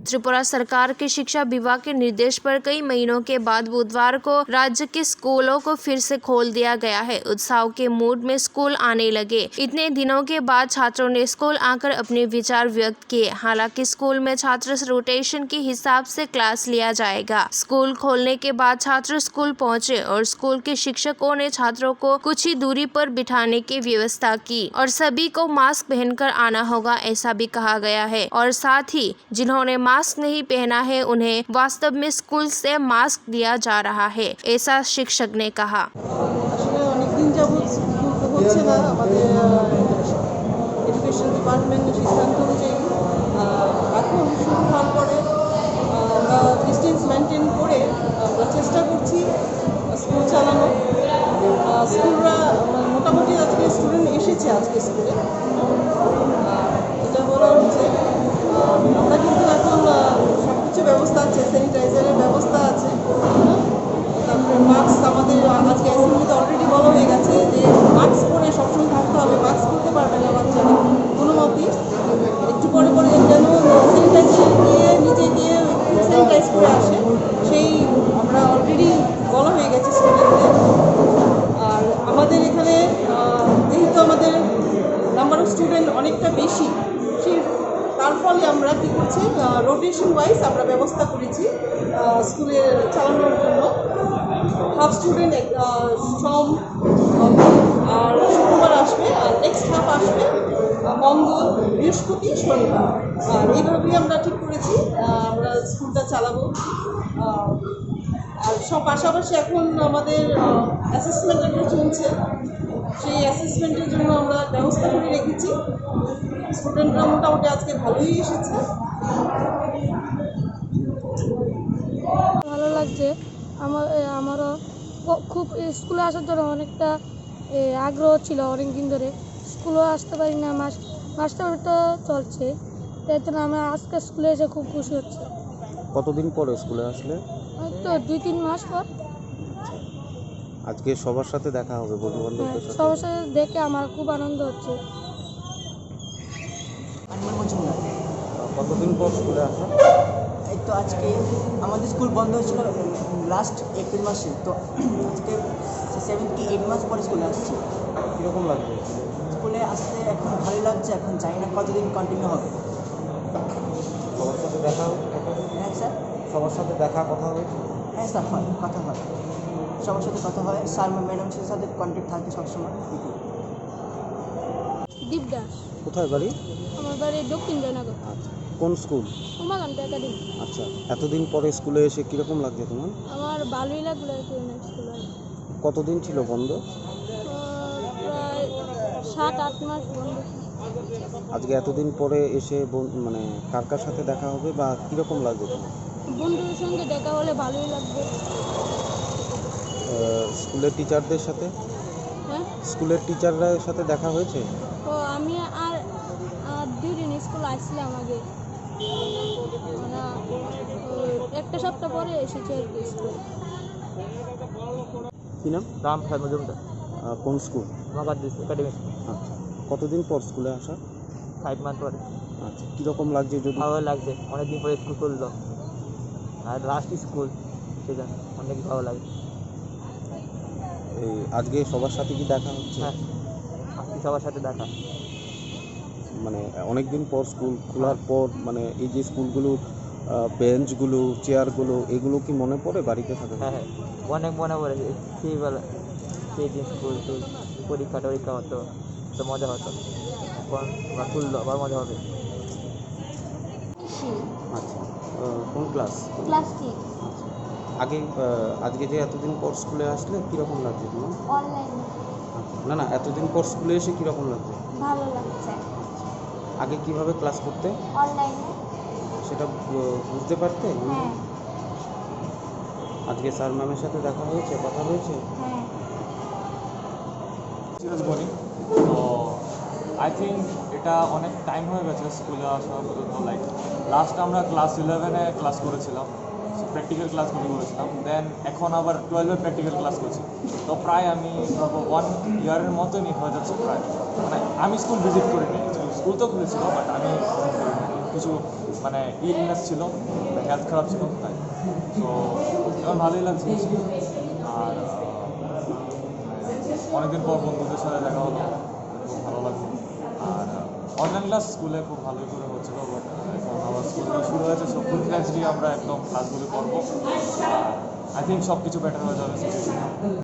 त्रिपुरा सरकार के शिक्षा विभाग के निर्देश पर कई महीनों के बाद बुधवार को राज्य के स्कूलों को फिर से खोल दिया गया है। उत्सव के मूड में स्कूल आने लगे। इतने दिनों के बाद छात्रों ने स्कूल आकर अपने विचार व्यक्त किए। हालांकि स्कूल में छात्र रोटेशन के हिसाब से क्लास लिया जाएगा। स्कूल खोलने के बाद छात्र स्कूल पहुंचे और स्कूल के शिक्षकों ने छात्रों को कुछ ही दूरी पर बिठाने की व्यवस्था की और सभी को मास्क पहनकर आना होगा, ऐसा भी कहा गया है। और साथ ही जिन्होंने मास्क नहीं पहना है उन्हें वास्तव में स्कूल से मास्क दिया जा रहा है, ऐसा शिक्षक ने कहा। এডুকেশন ডিপার্টমেন্টের সিদ্ধান্ত অনুযায়ী এখন শুরু হওয়ার পরে আমরা ডিস্টেন্স মেনটেন করে আমরা চেষ্টা করছি স্কুল চালানো। স্কুলরা মোটামুটি আজকে স্টুডেন্ট এসেছে আজকে স্কুলে। এটা বলা হচ্ছে আমরা কিন্তু এখন সব কিছু ব্যবস্থা আছে, স্যানিটাইজারের ব্যবস্থা আছে, তারপরে মাস্ক আমাদের আজকে অ্যাসেম্বলিতে অলরেডি বলা হয়ে গেছে যে মাস্ক পরে সবসময় থাকতে হবে। মাস্ক পরতে পারবে না বাচ্চারা কোনো মতেই। একটু পরে পরে যেন স্যানিটাইজার দিয়ে নিজে গিয়ে স্যানিটাইজ করে আসে, সেই আমরা অলরেডি বলা হয়ে গেছে স্টুডেন্টদের। আর আমাদের এখানে যেহেতু আমাদের নাম্বার অফ স্টুডেন্ট অনেকটা বেশি, সেই তার ফলে আমরা কী করছি রোটেশন ওয়াইজ আমরা ব্যবস্থা করেছি স্কুলে চালানোর জন্য। হাফ স্টুডেন্ট সোম আর শুক্রবার আসবে, আর নেক্সট হাফ আসবে মঙ্গল, বৃহস্পতি, শনিবার। আর এইভাবেই আমরা ঠিক করেছি আমরা স্কুলটা চালাবো। আর সব পাশাপাশি এখন আমাদের অ্যাসেসমেন্ট একটা চলছে, সেই অ্যাসেসমেন্টের জন্য আমরা ব্যবস্থা করে রেখেছি। স্টুডেন্টরা মোটামুটি আজকে ভালোই এসেছে। ভালো লাগছে আমারও খুব স্কুলে আসার জন্য অনেকটা আগ্রহ ছিল অনেক দিন ধরে। স্কুলেও আসতে পারি না, মাস্টার তো চলছে, তাই জন্য আমরা আজকে স্কুলে এসে খুব খুশি হচ্ছে। কতদিন পরে স্কুলে আসলে? তো 2-3 মাস পর। আজকে সবার সাথে দেখা হবে, বন্ধু বান্ধবদের সাথে? সবার সাথে দেখে আমার খুব আনন্দ হচ্ছে। কতদিন পর স্কুলে আসা? এই তো আজকে আমাদের স্কুল বন্ধ হয়েছিল লাস্ট এপ্রিল মাসে, তো আজকে 7 কি 8 মাস পরে স্কুলে আসছি। কীরকম লাগবে স্কুলে আসতে? এখন ভালোই লাগছে, এখন জানি না কতদিন কন্টিনিউ হবে। সবার সাথে দেখা হ্যাঁ স্যার। সবার সাথে দেখা কথা হয়েছে? হ্যাঁ স্যার, হয়, কথা হয়, সবার সাথে কথা হয়। স্যার ম্যাডামের সাথে কন্ট্যাক্ট থাকে সবসময়। দীপ দাস। কোথায় বাড়ি? আমার বাড়ি দক্ষিণ জয়নগর। আচ্ছা, কোন স্কুল? উমাকান্ত একাডেমি। আচ্ছা, এতদিন পরে স্কুলে এসে কীরকম লাগছে তোমার? আমার ভালোই লাগলো স্কুলে। কতদিন ছিল বন্ধ? প্রায় 7-8 মাস বন্ধ। আজকে এতদিন পরে এসে মানে কার কার সাথে দেখা হবে বা কীরকম লাগছে তোমার? বন্ধুদের সঙ্গে দেখা হলে ভালোই লাগবে। স্কুলের টিচারদের সাথে? হ্যাঁ, স্কুলের টিচারদের সাথে দেখা হয়েছে? তো আমি আর 2 দিন স্কুল আসছিলাম আগে, মানে 1 সপ্তাহ পরে এসেছি আর কি স্কুলে। কী নাম? রাম প্রসাদ মজুমদার। কোন স্কুল? একাডেমি। আচ্ছা, কতদিন পর স্কুলে আসা? 5 মাস পরে। আচ্ছা, কীরকম লাগছে? যদি ভালো লাগছে, অনেকদিন পরে স্কুল খুললো আর লাস্ট স্কুল, সেজন্য অনেক ভালো লাগে। এই আজকে সবার সাথে কি দেখা হচ্ছে? হ্যাঁ, আজকে সবার সাথে দেখা। মানে অনেক দিন পর স্কুল খোলার পর মানে এই যে স্কুলগুলোর বেঞ্চগুলো, চেয়ারগুলো, এগুলো কি মনে পড়ে বাড়িতে থাকে? হ্যাঁ হ্যাঁ, অনেক মনে পড়ে সেই দিন স্কুল পরীক্ষা টরীক্ষা হতো, তো মজা হতো। এখন আবার খুললো, আবার মজা হবে। আচ্ছা, কোন ক্লাস? ক্লাস 6। আচ্ছা, আজকে যে এতদিন পর স্কুলে আসলে কীরকম লাগছে তোমার? অনলাইনে। আচ্ছা, না এতদিন পর স্কুলে এসে কীরকম লাগছে? ভালো লাগছে। আগে কিভাবে ক্লাস করতে? অনলাইনে। সেটা বুঝতে পারতে? হ্যাঁ। আজকে স্যার ম্যামের সাথে দেখা হয়েছে, কথা হয়েছে? হ্যাঁ। বলি তো আই থিঙ্ক এটা অনেক টাইম হয়ে গেছে স্কুলে আসা পর্যন্ত। লাইক লাস্ট আমরা ক্লাস 11-এ ক্লাস করেছিলাম, প্র্যাকটিক্যাল ক্লাসগুলি করেছিলাম, দেন এখন আবার 12-এ প্র্যাকটিক্যাল ক্লাস করছি। তো প্রায় আমি ধরবো 1 ইয়ারের মতনই হয়ে যাচ্ছে প্রায়। মানে আমি স্কুল ভিজিট করিনি, স্কুল তো খুলেছিল বাট আমি ভিজিট করিনি। কিছু মানে ইলনেস ছিল, হেলথ খারাপ ছিল তাই। তো এখন ভালোই লাগছে আর অনেকদিন পর বন্ধুদের সাথে দেখা হলো, খুব ভালো লাগলো। আর অনলাইন ক্লাস স্কুলে খুব ভালোই করে হচ্ছিলো, বাট এখন আবার স্কুল শুরু হয়েছে, সব ফুল ফ্ল্যাক্সলি আমরা একদম ক্লাসগুলো করবো। আর আই থিঙ্ক সব কিছু বেটার হয়ে যাবে সিচুয়েশন।